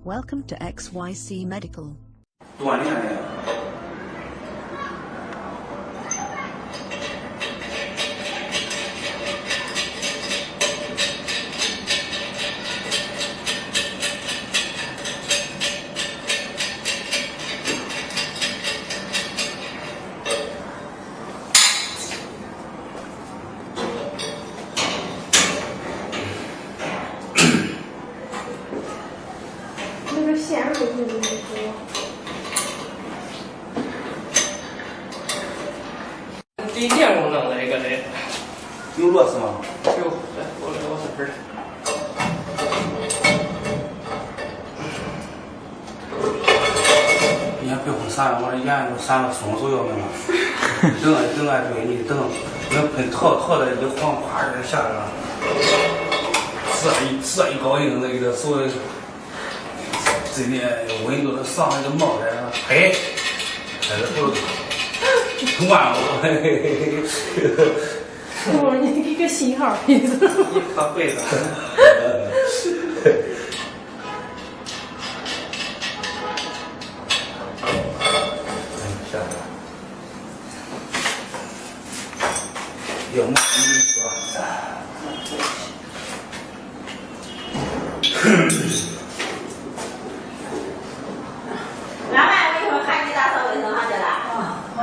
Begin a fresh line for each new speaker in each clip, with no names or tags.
Welcome to XYC Medical.
锻炼呀。
那个线路就是那个。
给电工弄的这个嘞。
有螺丝吗？
有，来，我来螺丝盆儿。
你也别胡撒，我这眼都闪了，松手要命了。等啊，对你等，那喷套的一晃，咵就下来了。这一高兴，那个手这边温度都上来就冒来了，嘿，开始不完了，
我你给个信号，意思。
一颗会的。
下来。要么你说。
老板，我一会儿喊你打扫卫生好去了。啊。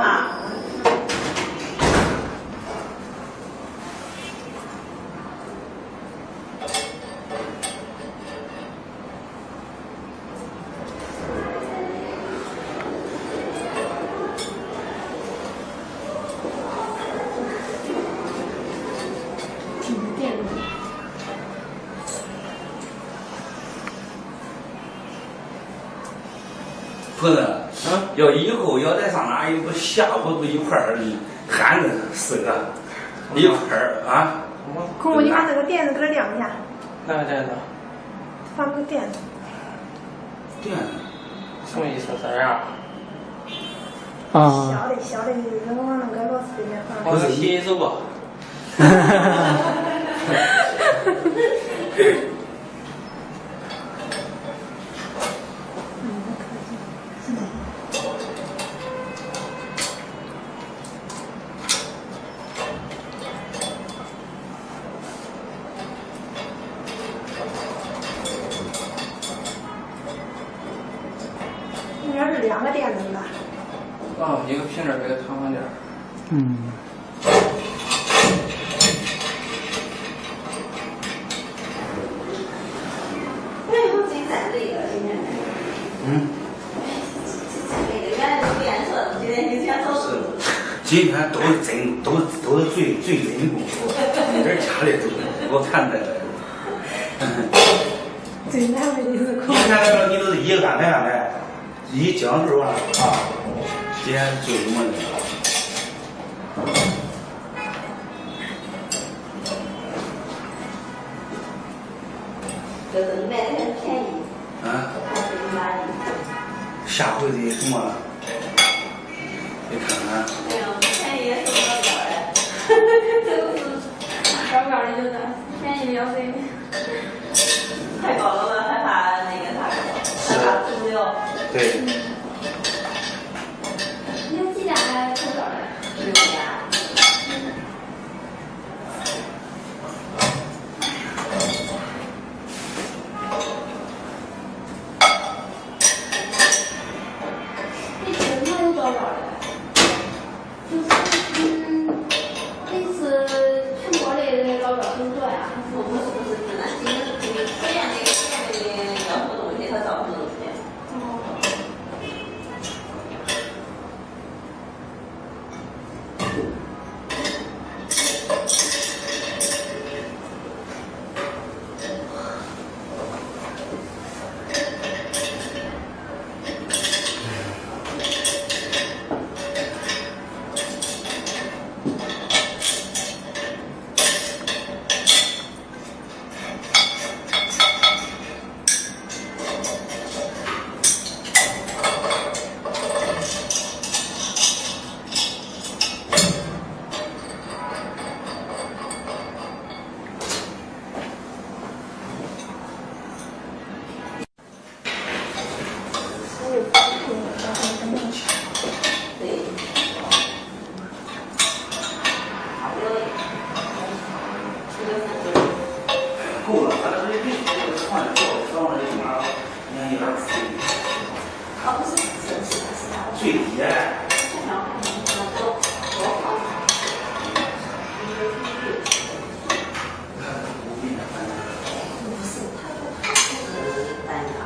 停电了。
不是，要以后要再上哪，有个下午都一块儿的喊着4个一块儿啊。
空空，你把那个垫子给它亮一下，
哪个电子？
放个垫子。
电
什么意思？这样？
小的，然后往那个螺丝里面放。
我是洗手吧。
应该是2个垫子吧。
啊，一个平面，一个长方点。
那以后自己再累了，今天。这个原来是不颜色的，今天就先走。
是，今天都是最真功夫，一点家里都我看的。
最难为的是空。
你看那个，你都是一个安排，一讲究啊，今天最什么的。
这东西卖的很便宜。
啊。
还是你妈的。
下回的什么？你看看。
哎呦，便宜也收不到标的。这都是
高高的有的，便宜的要谁？
太高了，害怕那个啥，害怕出不了。
对。
你有几件还收到的
6件。
你身上有多少的？就是类似全国类的老表工作呀。
不是，那今天是实验的要求东西和造成东西。哦，不是，是他的。
最低哎。
不是，他是单牙。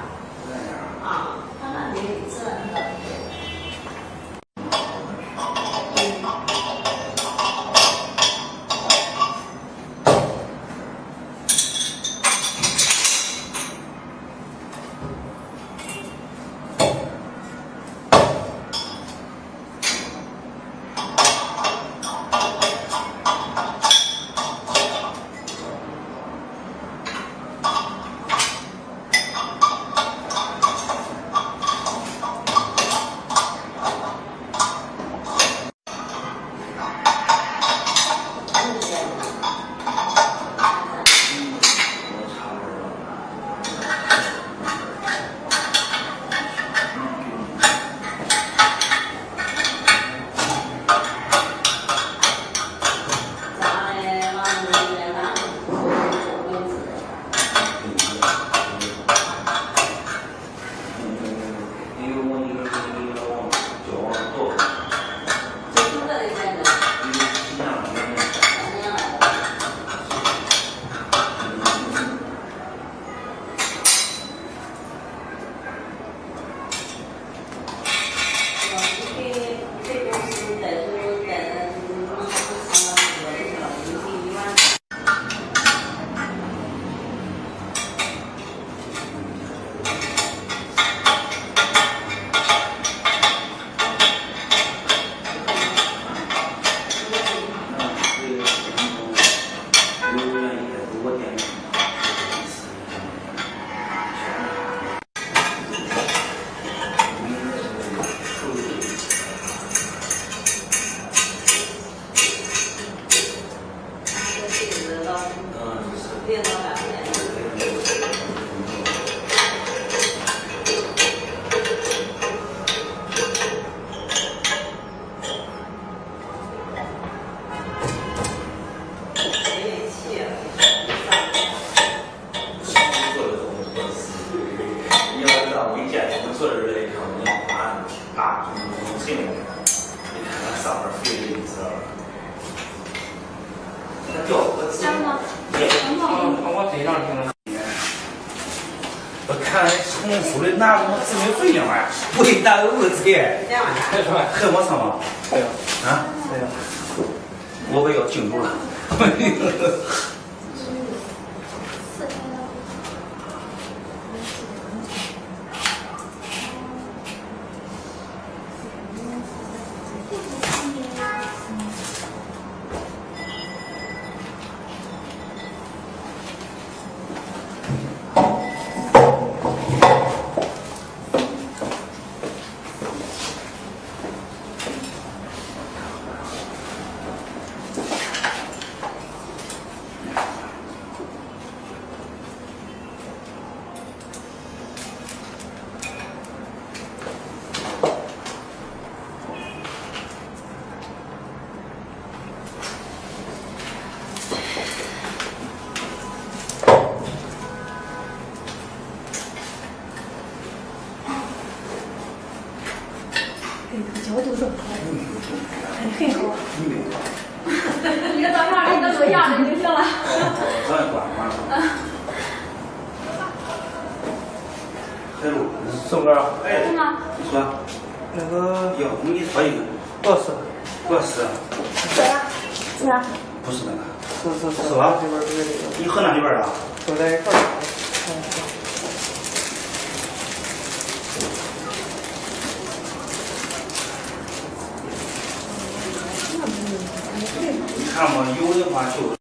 啊，他那里真的。
我看重复的拿什么自费费用啊？为哪个物钱？很没什么。
对呀。
啊？
对呀。
我们要进入了。
角度怎么很配合。你个照片，你个录像的就行了。
咱也管管。hello，
宋哥。
哎。
是吗？
你说。
那个
要给你说一个。
不是。
不是。
谁呀？是啊。
不是那个。
是
吧？
这边这个。
你和哪里边的？
都在一块儿。
你看嘛，有的话就